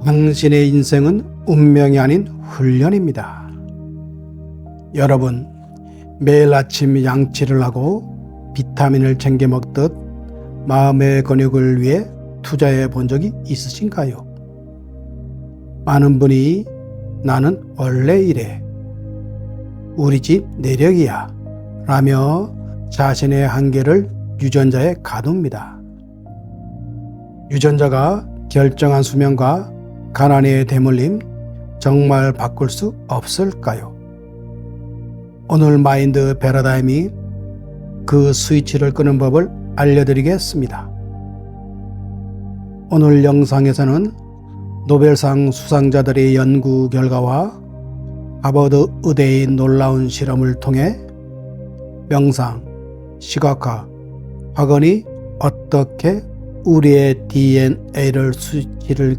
당신의 인생은 운명이 아닌 훈련입니다. 여러분, 매일 아침 양치를 하고 비타민을 챙겨 먹듯 마음의 근육을 위해 투자해 본 적이 있으신가요? 많은 분이 나는 원래 이래, 우리 집 내력이야 라며 자신의 한계를 유전자에 가둡니다. 유전자가 결정한 수명과 가난에 대물림 정말 바꿀 수 없을까요? 오늘 마인드 패러다임이 그 스위치를 끄는 법을 알려드리겠습니다. 오늘 영상에서는 노벨상 수상자들의 연구 결과와 하버드 의대의 놀라운 실험을 통해 명상, 시각화, 확언이 어떻게 우리의 DNA를 스위치를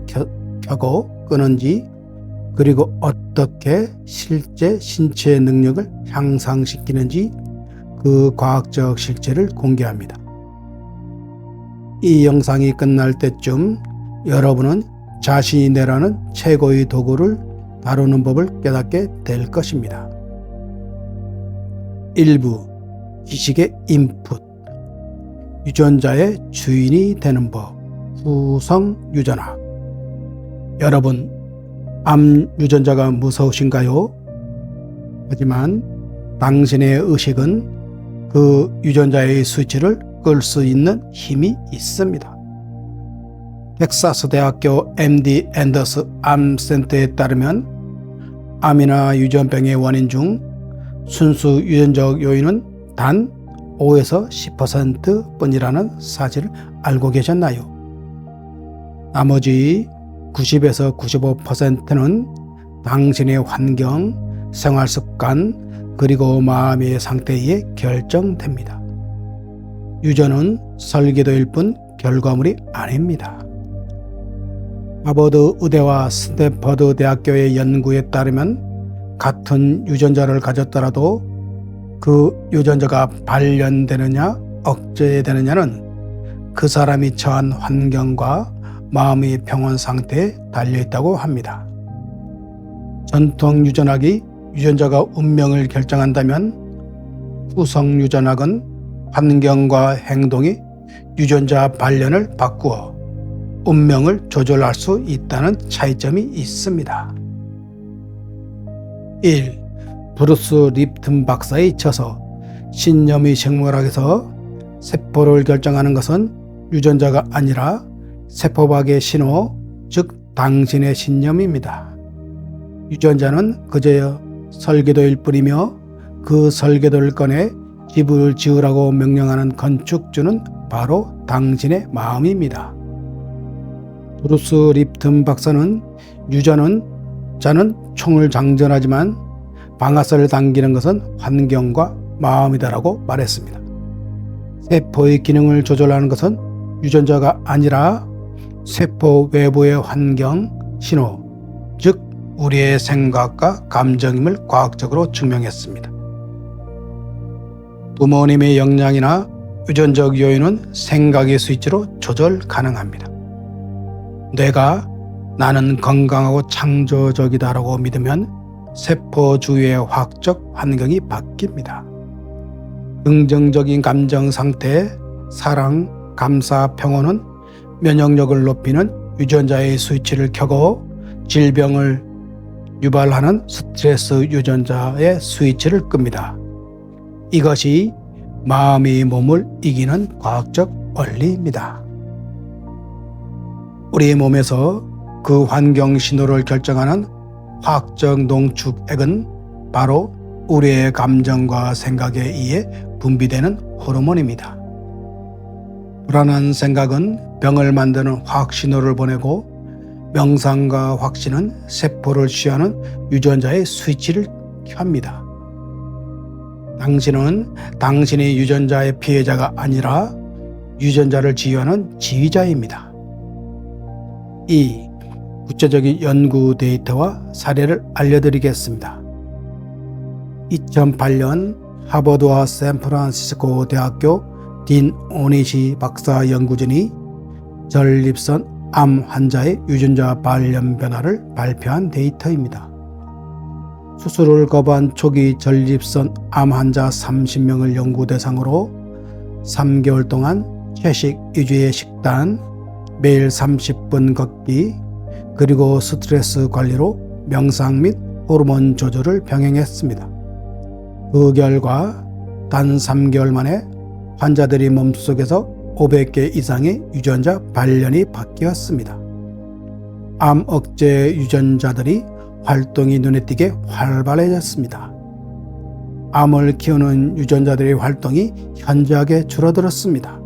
켜고 끄는지, 그리고 어떻게 실제 신체 능력을 향상시키는지 그 과학적 실체를 공개합니다. 이 영상이 끝날 때쯤 여러분은 자신이 내라는 최고의 도구를 다루는 법을 깨닫게 될 것입니다. 1부 지식의 인풋, 유전자의 주인이 되는 법, 후성 유전학. 여러분, 암 유전자가 무서우신가요? 하지만 당신의 의식은 그 유전자의 스위치를 끌 수 있는 힘이 있습니다. 텍사스 대학교 MD 앤더스 암센터에 따르면 암이나 유전병의 원인 중 순수 유전적 요인은 단 5에서 10% 뿐이라는 사실을 알고 계셨나요? 나머지 90에서 95%는 당신의 환경, 생활습관, 그리고 마음의 상태에 의해 결정됩니다. 유전은 설계도일 뿐 결과물이 아닙니다. 하버드 의대와 스탠퍼드 대학교의 연구에 따르면 같은 유전자를 가졌더라도 그 유전자가 발현되느냐 억제되느냐는 그 사람이 처한 환경과 마음의 평온 상태에 달려있다고 합니다. 전통 유전학이 유전자가 운명을 결정한다면 후성 유전학은 환경과 행동이 유전자 발현을 바꾸어 운명을 조절할 수 있다는 차이점이 있습니다. 1. 브루스 립튼 박사의 저서 신념의 생물학에서 세포를 결정하는 것은 유전자가 아니라 세포박의 신호, 즉 당신의 신념입니다. 유전자는 그저 설계도일 뿐이며 그 설계도를 꺼내 집을 지으라고 명령하는 건축주는 바로 당신의 마음입니다. 브루스 립튼 박사는 유전자는 총을 장전하지만 방아쇠를 당기는 것은 환경과 마음이다라고 말했습니다. 세포의 기능을 조절하는 것은 유전자가 아니라 세포 외부의 환경, 신호, 즉 우리의 생각과 감정임을 과학적으로 증명했습니다. 부모님의 영향이나 유전적 요인은 생각의 스위치로 조절 가능합니다. 뇌가 나는 건강하고 창조적이다라고 믿으면 세포 주위의 화학적 환경이 바뀝니다. 긍정적인 감정 상태, 사랑, 감사, 평온은 면역력을 높이는 유전자의 스위치를 켜고 질병을 유발하는 스트레스 유전자의 스위치를 끕니다. 이것이 마음이 몸을 이기는 과학적 원리입니다. 우리 몸에서 그 환경 신호를 결정하는 화학적 농축액은 바로 우리의 감정과 생각에 의해 분비되는 호르몬입니다. 불안한 생각은 병을 만드는 화학 신호를 보내고 명상과 확신은 세포를 취하는 유전자의 스위치를 켭니다. 당신은 당신의 유전자의 피해자가 아니라 유전자를 지휘하는 지휘자입니다. 2. 구체적인 연구 데이터와 사례를 알려드리겠습니다. 2008년 하버드와 샌프란시스코 대학교 딘 오니시 박사 연구진이 전립선 암 환자의 유전자 발현 변화를 발표한 데이터입니다. 수술을 거부한 초기 전립선 암 환자 30명을 연구 대상으로 3개월 동안 채식 위주의 식단, 매일 30분 걷기, 그리고 스트레스 관리로 명상 및 호르몬 조절을 병행했습니다. 그 결과 단 3개월 만에 환자들이 몸속에서 500개 이상의 유전자 발현이 바뀌었습니다. 암 억제 유전자들이 활동이 눈에 띄게 활발해졌습니다. 암을 키우는 유전자들의 활동이 현저하게 줄어들었습니다.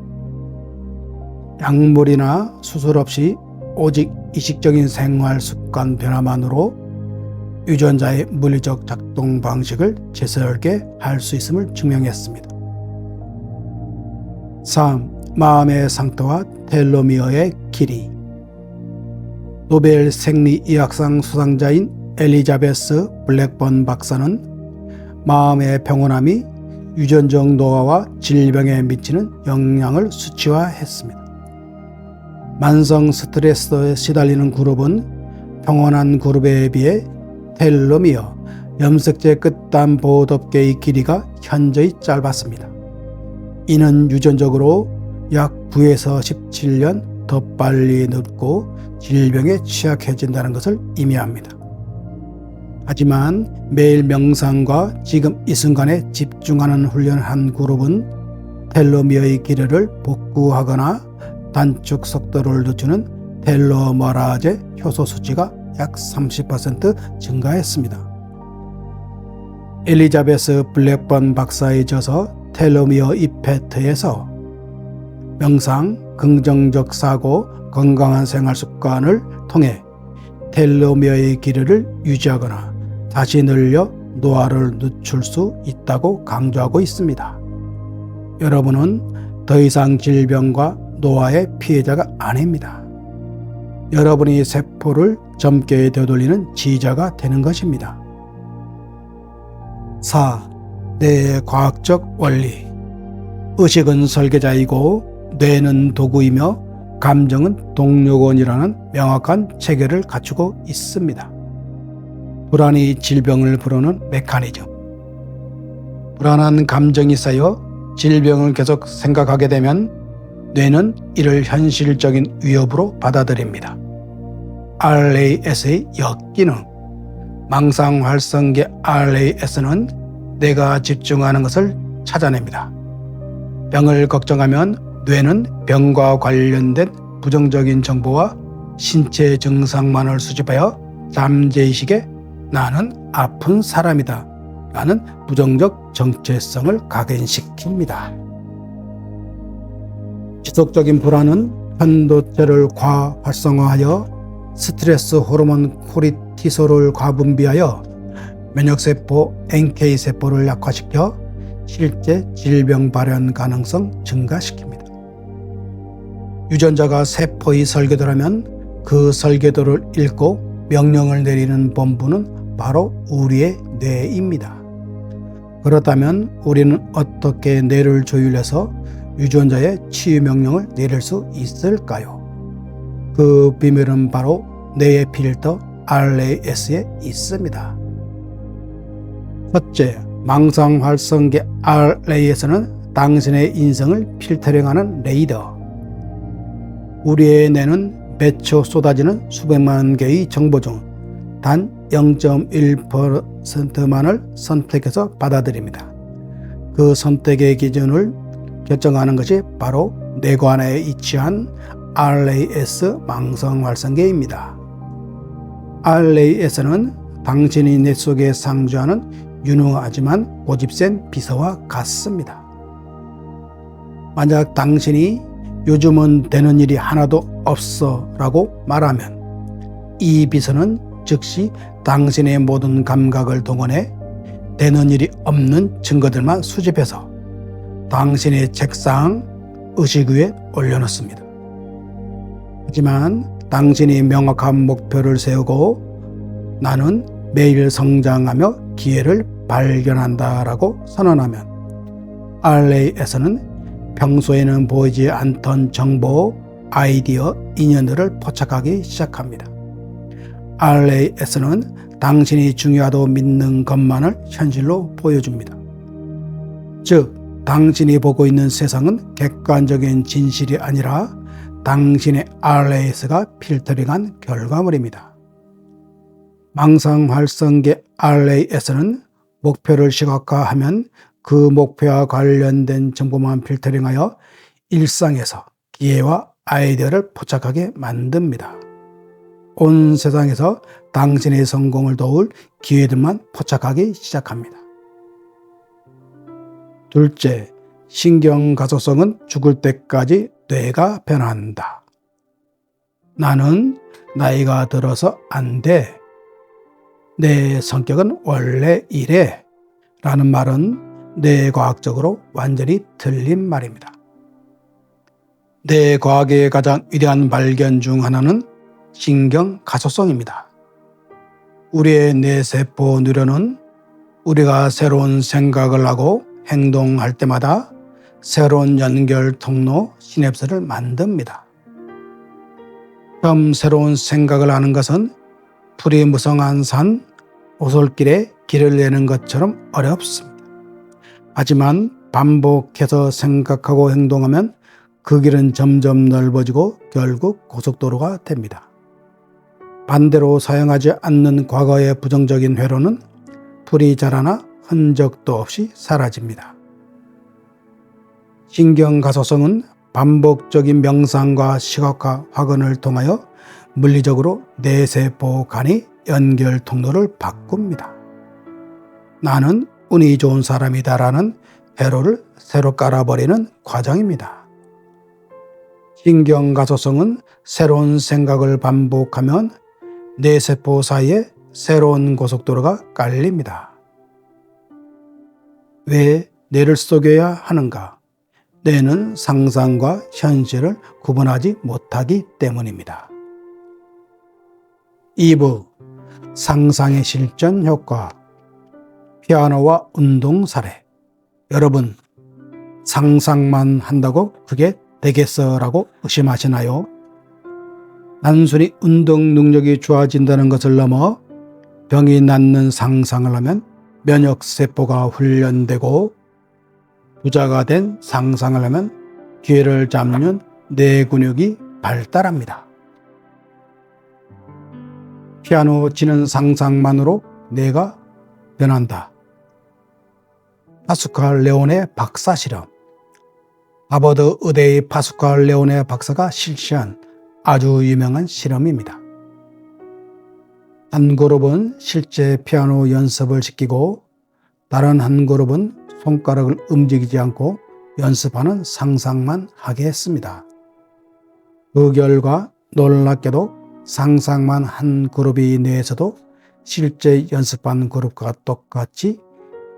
약물이나 수술 없이 오직 의식적인 생활 습관 변화만으로 유전자의 물리적 작동 방식을 재설계 할 수 있음을 증명했습니다. 3. 마음의 상태와 텔로미어의 길이. 노벨 생리의학상 수상자인 엘리자베스 블랙번 박사는 마음의 평온함이 유전적 노화와 질병에 미치는 영향을 수치화했습니다. 만성 스트레스에 시달리는 그룹은 평온한 그룹에 비해 텔로미어, 염색체 끝단 보호덮개의 길이가 현저히 짧았습니다. 이는 유전적으로 약 9에서 17년 더 빨리 늙고 질병에 취약해진다는 것을 의미합니다. 하지만 매일 명상과 지금 이 순간에 집중하는 훈련을 한 그룹은 텔로미어의 길이를 복구하거나 단축 속도를 늦추는 텔로머라제 효소 수치가 약 30% 증가했습니다. 엘리자베스 블랙번 박사의 저서 텔로미어 이펙트에서 명상, 긍정적 사고, 건강한 생활 습관을 통해 텔로미어의 길이를 유지하거나 다시 늘려 노화를 늦출 수 있다고 강조하고 있습니다. 여러분은 더 이상 질병과 노화의 피해자가 아닙니다. 여러분이 세포를 젊게 되돌리는 지휘자가 되는 것입니다. 4. 뇌의 과학적 원리. 의식은 설계자이고 뇌는 도구이며 감정은 동력원이라는 명확한 체계를 갖추고 있습니다. 불안이 질병을 부르는 메커니즘. 불안한 감정이 쌓여 질병을 계속 생각하게 되면 뇌는 이를 현실적인 위협으로 받아들입니다. RAS의 역기능. 망상활성계 RAS는 내가 집중하는 것을 찾아냅니다. 병을 걱정하면 뇌는 병과 관련된 부정적인 정보와 신체 증상만을 수집하여 잠재의식에 나는 아픈 사람이다 라는 부정적 정체성을 각인시킵니다. 지속적인 불안은 편도체를 과활성화하여 스트레스 호르몬 코르티솔을 과분비하여 면역세포 NK세포를 약화시켜 실제 질병 발현 가능성 증가시킵니다. 유전자가 세포의 설계도라면 그 설계도를 읽고 명령을 내리는 본부는 바로 우리의 뇌입니다. 그렇다면 우리는 어떻게 뇌를 조율해서 유전자의 치유 명령을 내릴 수 있을까요? 그 비밀은 바로 뇌의 필터 RAS에 있습니다. 첫째, 망상활성계 RAS는 당신의 인생을 필터링하는 레이더. 우리의 뇌는 매초 쏟아지는 수백만 개의 정보 중 단 0.1%만을 선택해서 받아들입니다. 그 선택의 기준을 결정하는 것이 바로 뇌관에 위치한 RAS 망성활성계입니다. RAS는 당신이 뇌 속에 상주하는 유능하지만 고집센 비서와 같습니다. 만약 당신이 요즘은 되는 일이 하나도 없어 라고 말하면 이 비서는 즉시 당신의 모든 감각을 동원해 되는 일이 없는 증거들만 수집해서 당신의 책상, 의식 위에 올려놓습니다. 하지만 당신이 명확한 목표를 세우고 나는 매일 성장하며 기회를 발견한다라고 선언하면 RAS는 평소에는 보이지 않던 정보, 아이디어, 인연들을 포착하기 시작합니다. RAS는 당신이 중요하다고 믿는 것만을 현실로 보여줍니다. 즉, 당신이 보고 있는 세상은 객관적인 진실이 아니라 당신의 RAS가 필터링한 결과물입니다. 망상활성계 RAS는 목표를 시각화하면 그 목표와 관련된 정보만 필터링하여 일상에서 기회와 아이디어를 포착하게 만듭니다. 온 세상에서 당신의 성공을 도울 기회들만 포착하기 시작합니다. 둘째, 신경가소성은 죽을 때까지 뇌가 변한다. 나는 나이가 들어서 안 돼. 내 성격은 원래 이래. 라는 말은 뇌과학적으로 완전히 틀린 말입니다. 뇌과학의 가장 위대한 발견 중 하나는 신경가소성입니다. 우리의 뇌세포 뇌로는 우리가 새로운 생각을 하고 행동할 때마다 새로운 연결 통로 시냅스를 만듭니다. 처음 새로운 생각을 하는 것은 풀이 무성한 산, 오솔길에 길을 내는 것처럼 어렵습니다. 하지만 반복해서 생각하고 행동하면 그 길은 점점 넓어지고 결국 고속도로가 됩니다. 반대로 사용하지 않는 과거의 부정적인 회로는 풀이 자라나 흔적도 없이 사라집니다. 신경가소성은 반복적인 명상과 시각화 확언을 통하여 물리적으로 뇌세포 간의 연결 통로를 바꿉니다. 나는 운이 좋은 사람이다라는 회로를 새로 깔아버리는 과정입니다. 신경가소성은 새로운 생각을 반복하면 뇌세포 사이에 새로운 고속도로가 깔립니다. 왜 뇌를 속여야 하는가? 뇌는 상상과 현실을 구분하지 못하기 때문입니다. 2부 상상의 실전 효과 피아노와 운동 사례. 여러분, 상상만 한다고 그게 되겠어라고 의심하시나요? 단순히 운동 능력이 좋아진다는 것을 넘어 병이 낫는 상상을 하면 면역세포가 훈련되고 부자가 된 상상을 하면 기회를 잡는 뇌 근육이 발달합니다. 피아노 치는 상상만으로 뇌가 변한다. 파스칼 레오네 박사 실험. 하버드 의대의 파스칼 레오네 박사가 실시한 아주 유명한 실험입니다. 한 그룹은 실제 피아노 연습을 시키고 다른 한 그룹은 손가락을 움직이지 않고 연습하는 상상만 하게 했습니다. 그 결과 놀랍게도 상상만 한 그룹의 뇌에서도 실제 연습한 그룹과 똑같이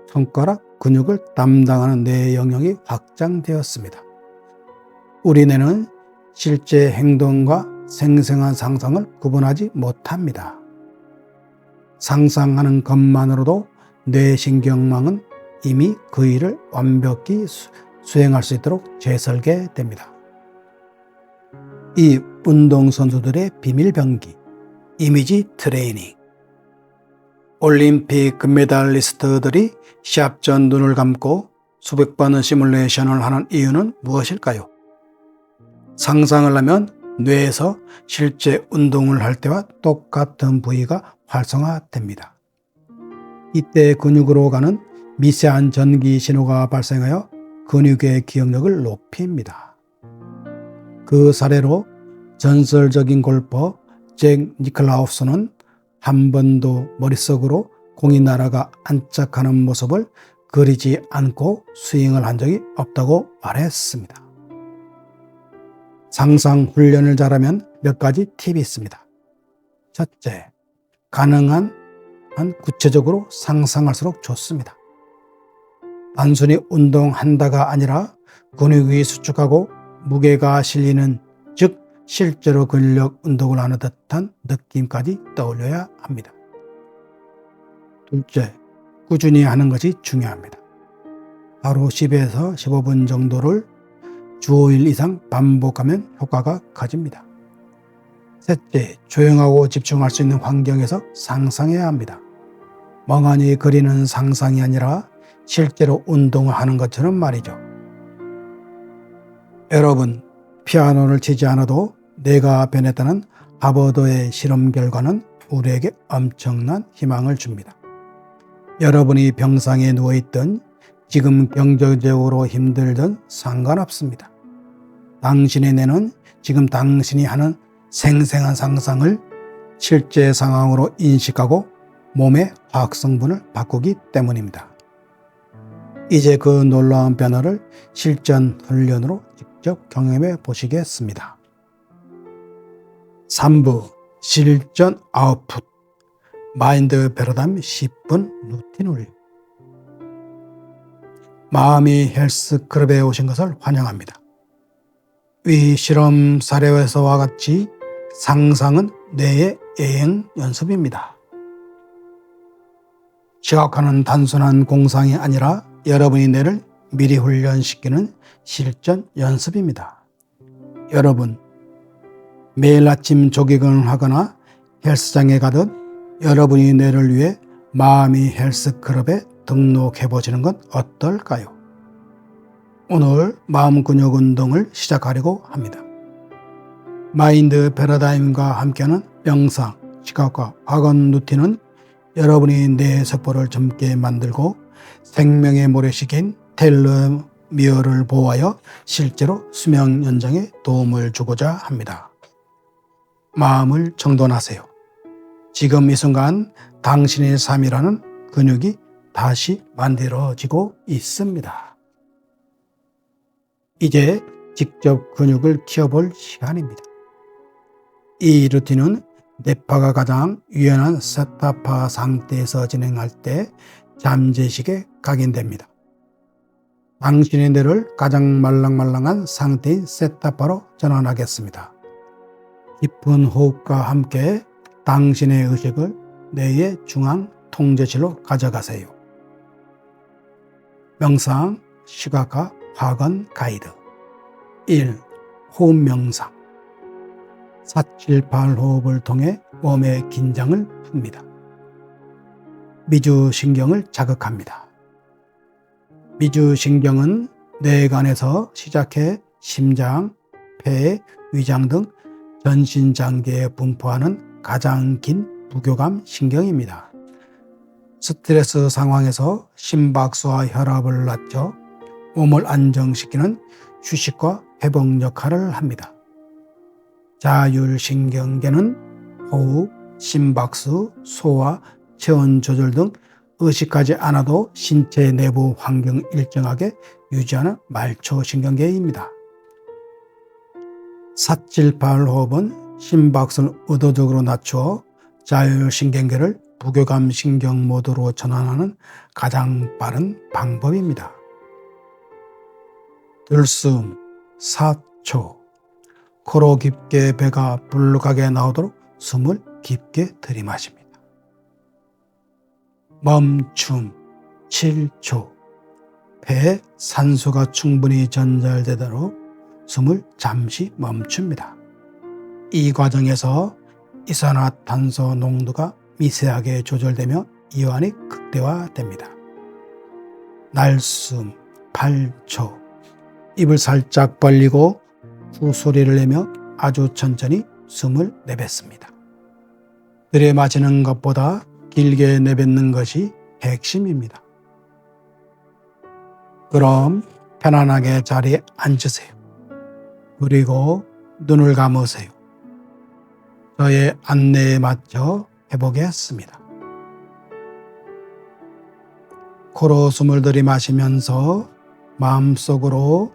손가락 근육을 담당하는 뇌 영역이 확장되었습니다. 우리 뇌는 실제 행동과 생생한 상상을 구분하지 못합니다. 상상하는 것만으로도 뇌신경망은 이미 그 일을 완벽히 수행할 수 있도록 재설계됩니다. 이 운동선수들의 비밀 병기, 이미지 트레이닝. 올림픽 금메달리스트들이 시합 전 눈을 감고 수백 번의 시뮬레이션을 하는 이유는 무엇일까요? 상상을 하면 뇌에서 실제 운동을 할 때와 똑같은 부위가 활성화됩니다. 이때 근육으로 가는 미세한 전기 신호가 발생하여 근육의 기억력을 높입니다. 그 사례로 전설적인 골퍼 잭 니클라우스는 한 번도 머릿속으로 공이 날아가 안착하는 모습을 그리지 않고 스윙을 한 적이 없다고 말했습니다. 상상 훈련을 잘하면 몇 가지 팁이 있습니다. 첫째, 가능한 한 구체적으로 상상할수록 좋습니다. 단순히 운동한다가 아니라 근육이 수축하고 무게가 실리는, 즉 실제로 근력 운동을 하는 듯한 느낌까지 떠올려야 합니다. 둘째, 꾸준히 하는 것이 중요합니다. 하루 10에서 15분 정도를 주 5일 이상 반복하면 효과가 커집니다. 셋째, 조용하고 집중할 수 있는 환경에서 상상해야 합니다. 멍하니 그리는 상상이 아니라 실제로 운동을 하는 것처럼 말이죠. 여러분, 피아노를 치지 않아도 뇌가 변했다는 하버드의 실험 결과는 우리에게 엄청난 희망을 줍니다. 여러분이 병상에 누워있든 지금 경제적으로 힘들든 상관없습니다. 당신의 뇌는 지금 당신이 하는 생생한 상상을 실제 상황으로 인식하고 몸의 화학성분을 바꾸기 때문입니다. 이제 그 놀라운 변화를 실전 훈련으로 직접 경험해 보시겠습니다. 3부 실전 아웃풋 마인드 패러다임 10분 루틴 훈련. 마음이 헬스클럽에 오신 것을 환영합니다. 위 실험 사례에서와 같이 상상은 뇌의 예행 연습입니다. 시각화는 단순한 공상이 아니라 여러분의 뇌를 미리 훈련시키는 실전 연습입니다. 여러분, 매일 아침 조깅을 하거나 헬스장에 가듯 여러분의 뇌를 위해 마음이 헬스클럽에 등록해 보시는 건 어떨까요? 오늘 마음 근육 운동을 시작하려고 합니다. 마인드 패러다임과 함께하는 명상, 시각화, 학원 루틴은 여러분이 뇌 세포를 젊게 만들고 생명의 모래시계인 텔레미어를 보호하여 실제로 수명 연장에 도움을 주고자 합니다. 마음을 정돈하세요. 지금 이 순간 당신의 삶이라는 근육이 다시 만들어지고 있습니다. 이제 직접 근육을 키워볼 시간입니다. 이 루틴은 뇌파가 가장 유연한 세타파 상태에서 진행할 때 잠재의식에 각인됩니다. 당신의 뇌를 가장 말랑말랑한 상태인 세타파로 전환하겠습니다. 깊은 호흡과 함께 당신의 의식을 뇌의 중앙 통제실로 가져가세요. 명상, 시각화, 학원 가이드 1. 호흡 명상 478 호흡을 통해 몸의 긴장을 풉니다. 미주신경을 자극합니다. 미주신경은 뇌관에서 시작해 심장, 폐, 위장 등 전신장기에 분포하는 가장 긴 부교감 신경입니다. 스트레스 상황에서 심박수와 혈압을 낮춰 몸을 안정시키는 휴식과 회복 역할을 합니다. 자율신경계는 호흡, 심박수, 소화, 체온 조절 등 의식하지 않아도 신체 내부 환경을 일정하게 유지하는 말초신경계입니다. 478 호흡은 심박수를 의도적으로 낮추어 자율신경계를 부교감 신경 모드로 전환하는 가장 빠른 방법입니다. 들숨 4초. 코로 깊게 배가 불룩하게 나오도록 숨을 깊게 들이마십니다. 멈춤 7초. 배에 산소가 충분히 전달되도록 숨을 잠시 멈춥니다. 이 과정에서 이산화탄소 농도가 미세하게 조절되며 이완이 극대화됩니다. 날숨 8초. 입을 살짝 벌리고 후 소리를 내며 아주 천천히 숨을 내뱉습니다. 들이마시는 것보다 길게 내뱉는 것이 핵심입니다. 그럼 편안하게 자리에 앉으세요. 그리고 눈을 감으세요. 저의 안내에 맞춰 해보겠습니다. 코로 숨을 들이마시면서 마음속으로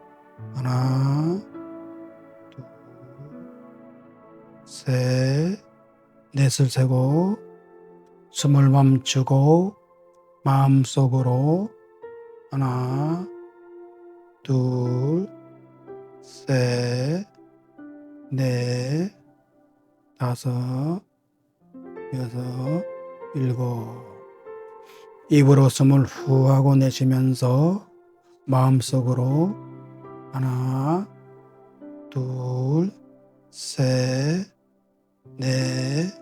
하나, 둘, 셋, 넷을 세고 숨을 멈추고 마음속으로 하나, 둘, 셋, 넷, 다섯, 여섯, 일곱. 입으로 숨을 후 하고 내쉬면서 마음속으로 하나, 둘, 셋, 넷,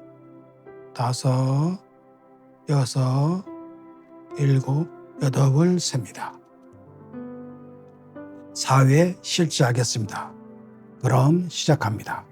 다섯, 여섯, 일곱, 여덟을 셉니다. 4회 실시하겠습니다. 그럼 시작합니다.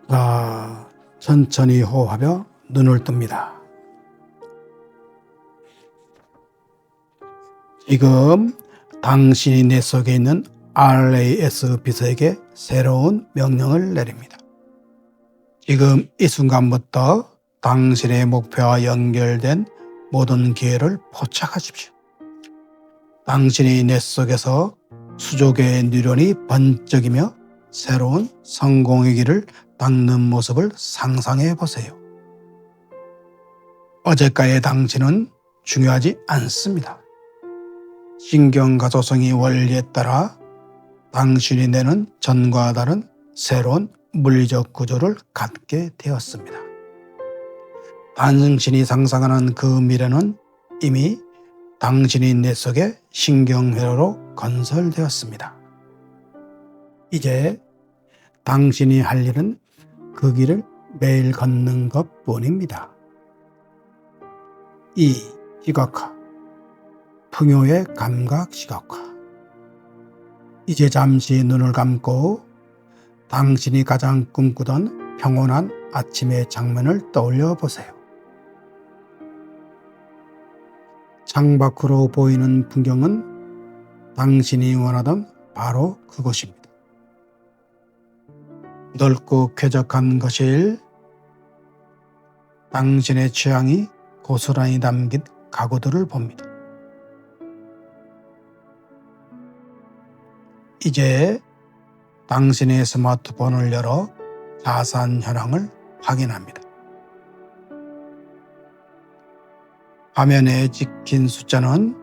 자, 천천히 호흡하며 눈을 뜹니다. 지금 당신이 내 속에 있는 RAS 비서에게 새로운 명령을 내립니다. 지금 이 순간부터 당신의 목표와 연결된 모든 기회를 포착하십시오. 당신이 내 속에서 수족의 뉴런이 번쩍이며 새로운 성공의 길을 닦는 모습을 상상해 보세요. 어제까지의 당신은 중요하지 않습니다. 신경가소성의 원리에 따라 당신이 내는 전과 다른 새로운 물리적 구조를 갖게 되었습니다. 당신이 상상하는 그 미래는 이미 당신이 내 속에 신경회로로 건설되었습니다. 이제 당신이 할 일은 그 길을 매일 걷는 것 뿐입니다. 2. 시각화. 풍요의 감각 시각화. 이제 잠시 눈을 감고 당신이 가장 꿈꾸던 평온한 아침의 장면을 떠올려 보세요. 창밖으로 보이는 풍경은 당신이 원하던 바로 그곳입니다. 넓고 쾌적한 거실, 당신의 취향이 고스란히 담긴 가구들을 봅니다. 이제 당신의 스마트폰을 열어 자산 현황을 확인합니다. 화면에 찍힌 숫자는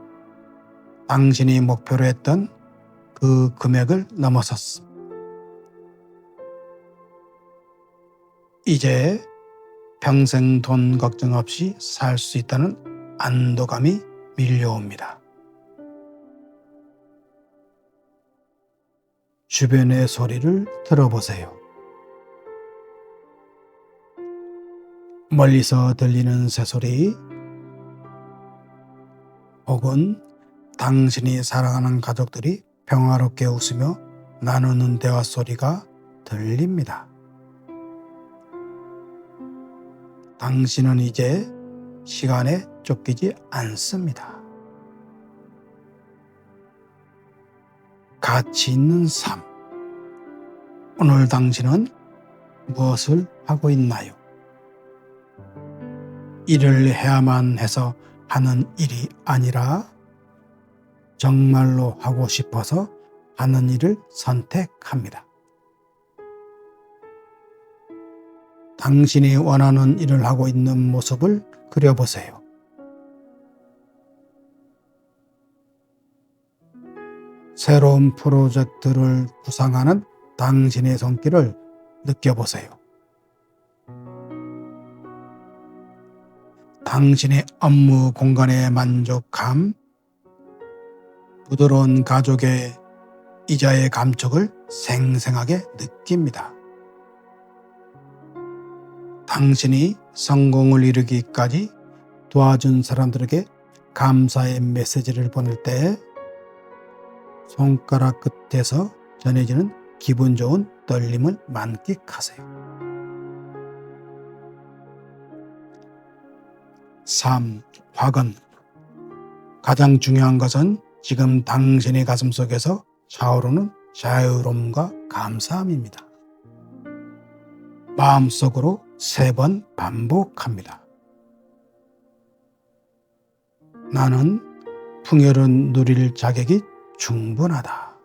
당신이 목표로 했던 그 금액을 넘어섰습니다. 이제 평생 돈 걱정 없이 살 수 있다는 안도감이 밀려옵니다. 주변의 소리를 들어보세요. 멀리서 들리는 새소리, 혹은 당신이 사랑하는 가족들이 평화롭게 웃으며 나누는 대화 소리가 들립니다. 당신은 이제 시간에 쫓기지 않습니다. 가치 있는 삶. 오늘 당신은 무엇을 하고 있나요? 일을 해야만 해서 하는 일이 아니라 정말로 하고 싶어서 하는 일을 선택합니다. 당신이 원하는 일을 하고 있는 모습을 그려보세요. 새로운 프로젝트를 구상하는 당신의 손길을 느껴보세요. 당신의 업무 공간의 만족감, 부드러운 가족의 이자의 감촉을 생생하게 느낍니다. 당신이 성공을 이루기까지 도와준 사람들에게 감사의 메시지를 보낼 때 손가락 끝에서 전해지는 기분 좋은 떨림을 만끽하세요. 3. 화건. 가장 중요한 것은 지금 당신의 가슴 속에서 차오르는 자유로움과 감사함입니다. 마음속으로 3번 반복합니다. 나는 풍요를 누릴 자격이 충분하다.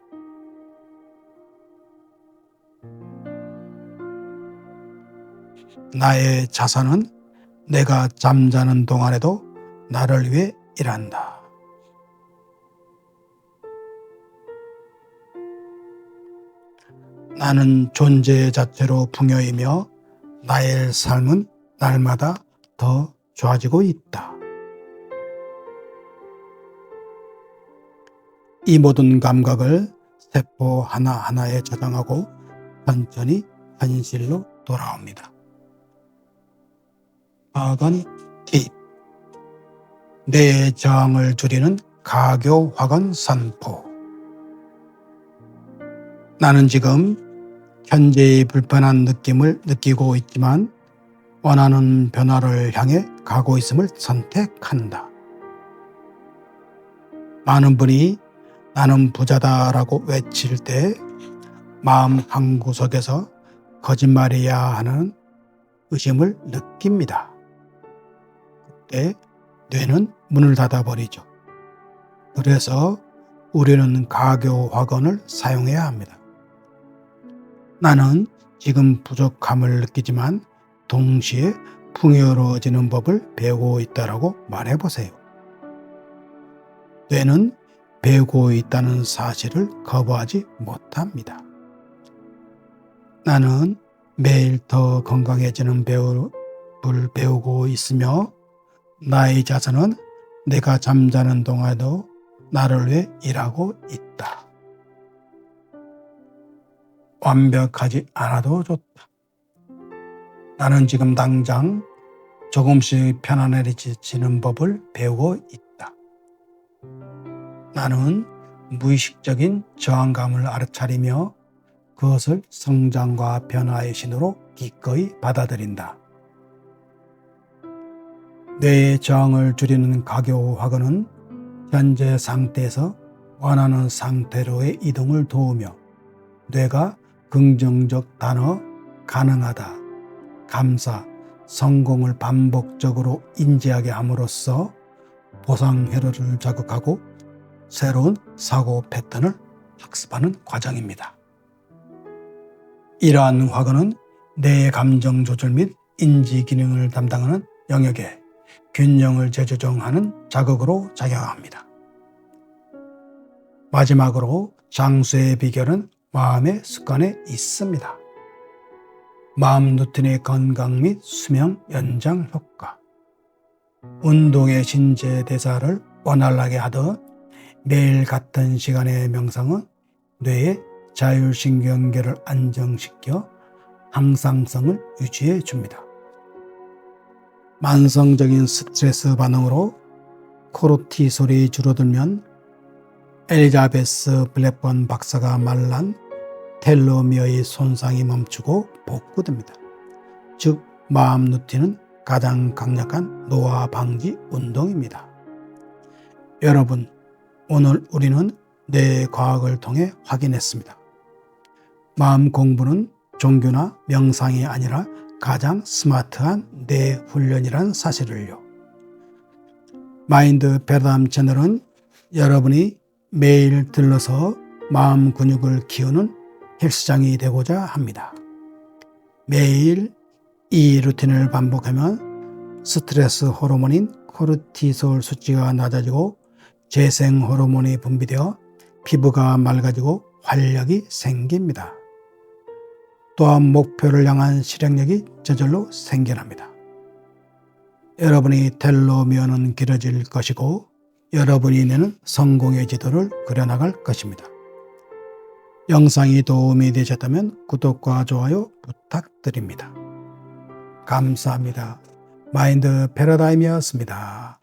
나의 자산은 내가 잠자는 동안에도 나를 위해 일한다. 나는 존재 자체로 풍요이며 나의 삶은 날마다 더 좋아지고 있다. 이 모든 감각을 세포 하나하나에 저장하고 천천히 현실로 돌아옵니다. 화건 팁. 뇌의 저항을 줄이는 가교 화건 선포. 나는 지금 현재의 불편한 느낌을 느끼고 있지만 원하는 변화를 향해 가고 있음을 선택한다. 많은 분이 나는 부자다라고 외칠 때 마음 한구석에서 거짓말이야 하는 의심을 느낍니다. 그때 뇌는 문을 닫아버리죠. 그래서 우리는 가교 화건을 사용해야 합니다. 나는 지금 부족함을 느끼지만 동시에 풍요로워지는 법을 배우고 있다라고 말해보세요. 뇌는 배우고 있다는 사실을 거부하지 못합니다. 나는 매일 더 건강해지는 법을 배우고 있으며 나의 자산은 내가 잠자는 동안에도 나를 위해 일하고 있다. 완벽하지 않아도 좋다. 나는 지금 당장 조금씩 편안해지는 법을 배우고 있다. 나는 무의식적인 저항감을 알아차리며 그것을 성장과 변화의 신호로 기꺼이 받아들인다. 뇌의 저항을 줄이는 가교 화건은 현재 상태에서 원하는 상태로의 이동을 도우며 뇌가 긍정적 단어 가능하다, 감사, 성공을 반복적으로 인지하게 함으로써 보상 회로를 자극하고 새로운 사고 패턴을 학습하는 과정입니다. 이러한 화건은 뇌의 감정 조절 및 인지 기능을 담당하는 영역에 균형을 재조정하는 자극으로 작용합니다. 마지막으로 장수의 비결은 마음의 습관에 있습니다. 마음 루틴의 건강 및 수명 연장 효과. 운동의 신체 대사를 원활하게 하듯 매일 같은 시간의 명상은 뇌의 자율신경계를 안정시켜 항상성을 유지해 줍니다. 만성적인 스트레스 반응으로 코르티솔이 줄어들면 엘리자베스 블랙번 박사가 말한 텔로미어의 손상이 멈추고 복구됩니다. 즉 마음 루틴은 가장 강력한 노화 방지 운동입니다. 여러분, 오늘 우리는 뇌 과학을 통해 확인했습니다. 마음 공부는 종교나 명상이 아니라 가장 스마트한 뇌 훈련이란 사실을요. 마인드 패러다임 채널은 여러분이 매일 들러서 마음 근육을 키우는 헬스장이 되고자 합니다. 매일 이 루틴을 반복하면 스트레스 호르몬인 코르티솔 수치가 낮아지고 재생 호르몬이 분비되어 피부가 맑아지고 활력이 생깁니다. 또한 목표를 향한 실행력이 저절로 생겨납니다. 여러분의 텔로미어는 길어질 것이고 여러분이 내는 성공의 지도를 그려나갈 것입니다. 영상이 도움이 되셨다면 구독과 좋아요 부탁드립니다. 감사합니다. 마인드 패러다임이었습니다.